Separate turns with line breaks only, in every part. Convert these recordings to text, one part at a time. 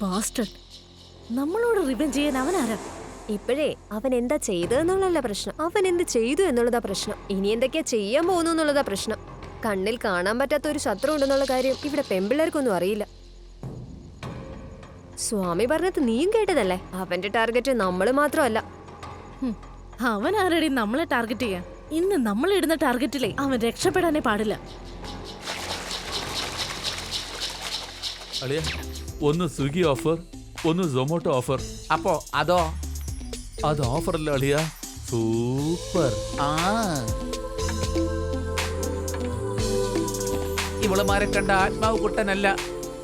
Bastard. നമ്മളോട് revenge ചെയ്യാൻ അവനാരാ?
ഇപ്പോഴേ അവൻ എന്താ ചെയ്തതെന്നുള്ളതല്ല പ്രശ്നം, അവൻ എന്ത് ചെയ്തു എന്നുള്ളതാ പ്രശ്നം. ഇനി എന്തൊക്കെയാ ചെയ്യാൻ പോകുന്നു എന്നുള്ളതാ പ്രശ്നം. കണ്ണിൽ കാണാൻ പറ്റാത്ത ഒരു ശത്രു ഉണ്ടെന്നുള്ള കാര്യം ഇവിടെ പെമ്പിള്ളേർക്കൊന്നും അറിയില്ല. സ്വാമി പറഞ്ഞത് നീയും കേട്ടതല്ലേ, അവന്റെ ടാർഗറ്റ് നമ്മള് മാത്രമല്ല.
അവൻ ആരടി നമ്മളെ ടാർഗറ്റ് ചെയ്യാൻ? ഇന്ന് നമ്മൾ ഇടുന്ന ടാർഗറ്റിലെ അവൻ രക്ഷപ്പെടാനേ പാടില്ല.
അളിയ, ഒന്ന് സ്വിഗ്ഗി ഓഫർ, ഒന്ന് സൊമാറ്റോ ഓഫർ.
അപ്പോ അതോ?
അത് ഓഫർ അല്ല അളിയ, സൂപ്പർ.
ഇവളുമാരെ കണ്ട ആത്മാവ് കുട്ടനല്ല,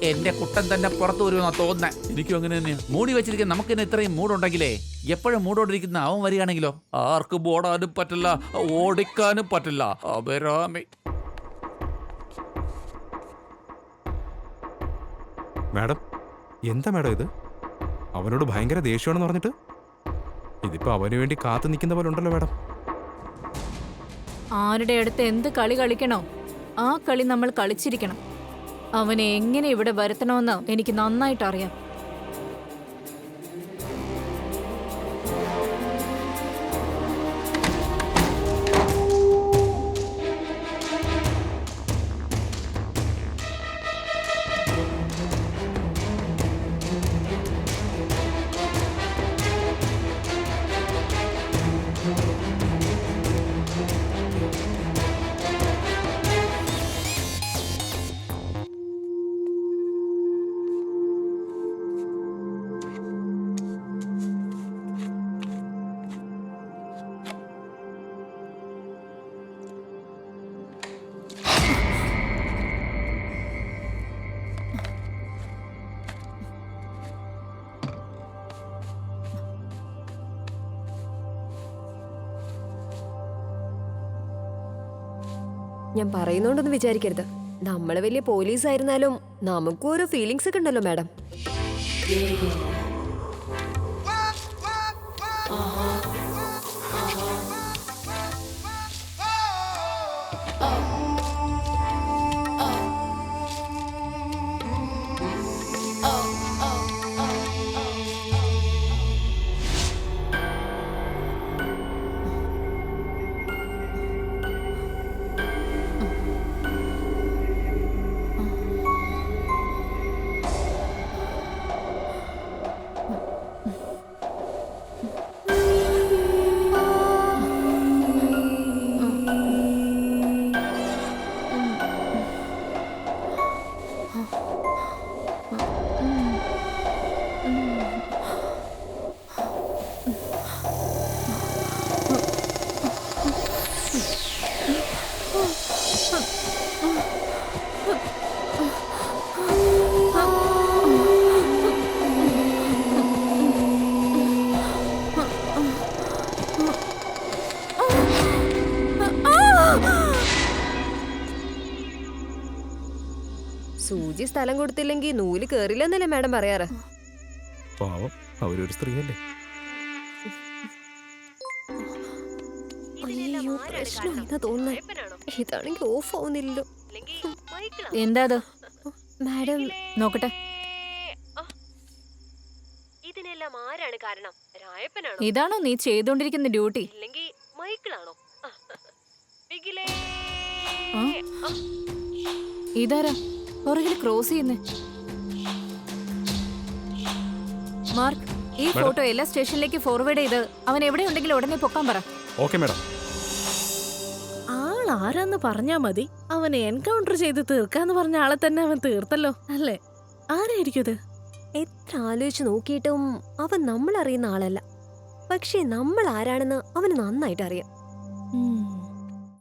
എന്റെ കുട്ടൻ തന്നെ പുറത്തു വരുമെന്നാ തോന്നുന്നേ.
എനിക്കും അങ്ങനെ തന്നെയാ.
മൂടി വെച്ചിരിക്കുന്ന നമുക്ക് തന്നെ ഇത്രയും മൂടുണ്ടെങ്കിലേ എപ്പോഴും മൂടോണ്ടിരിക്കുന്ന അവൻ വരികയാണെങ്കിലോ?
ആർക്കും ഓടാനും പറ്റില്ല, ഓടിക്കാനും പറ്റില്ല. അബരാമി.
മാഡം, എന്താ മാഡം ഇത്? അവനോട് ഭയങ്കര ദേഷ്യമാണെന്ന് പറഞ്ഞിട്ട് ഇതിപ്പോ അവന് വേണ്ടി കാത്തു നിൽക്കുന്ന പോലെ ഉണ്ടല്ലോ മാഡം.
ആരുടെ അടുത്ത് എന്ത് കളി കളിക്കണോ ആ കളി നമ്മൾ കളിച്ചിരിക്കണം. അവനെ എങ്ങനെ ഇവിടെ വരുത്തണമെന്ന് എനിക്ക് നന്നായിട്ട് അറിയാം.
ഞാൻ പറയുന്നോണ്ടൊന്നും വിചാരിക്കരുത്, നമ്മള് വലിയ പോലീസ് ആയിരുന്നാലും നമുക്കും ഓരോ ഫീലിങ്സ് ഒക്കെ ഉണ്ടല്ലോ മാഡം. സൂചി സ്ഥലം കൊടുത്തില്ലെങ്കിൽ നൂല് കേറില്ലെന്നല്ലേ മാഡം പറയാറ്.
പാവം, അവരൊരു സ്ത്രീയല്ലേ.
അയ്യോ, പ്രശ്നം എന്താ തോന്നുന്നേ? ഇതാണെങ്കിൽ ഓഫ് ആവുന്നില്ലല്ലോ.
എന്താ അത്?
മാഡം
നോക്കട്ടെ.
ഇതിനെല്ലാം ആരാണ് കാരണം? രായപ്പനാണോ?
ഇതാണോ നീ ചെയ്തോണ്ടിരിക്കുന്ന ഡ്യൂട്ടി?
ഇല്ലെങ്കിൽ മൈക്കിളാണോ?
ഇതാരാ പുറകിൽ ക്രോസ് ചെയ്യുന്നേ? മാർക്ക്, ഈ ഫോട്ടോ എല്ലാ സ്റ്റേഷനിലേക്ക് ഫോർവേഡ് ചെയ്ത് അവൻ എവിടെയുണ്ടെങ്കിലും ഉടനെ പൊക്കാൻ പറ.
Okay madam.
ആളാരാന്ന് പറഞ്ഞാ മതി. അവനെ എൻകൗണ്ടർ ചെയ്ത് തീർക്കാന്ന് പറഞ്ഞ ആളെ തന്നെ അവൻ തീർത്തല്ലോ അല്ലേ? ആരായിരിക്കും ഇത്?
എത്ര ആലോചിച്ച് നോക്കിയിട്ടും അവൻ നമ്മൾ അറിയുന്ന ആളല്ല. പക്ഷേ നമ്മൾ ആരാണെന്ന് അവന് നന്നായിട്ട് അറിയാം.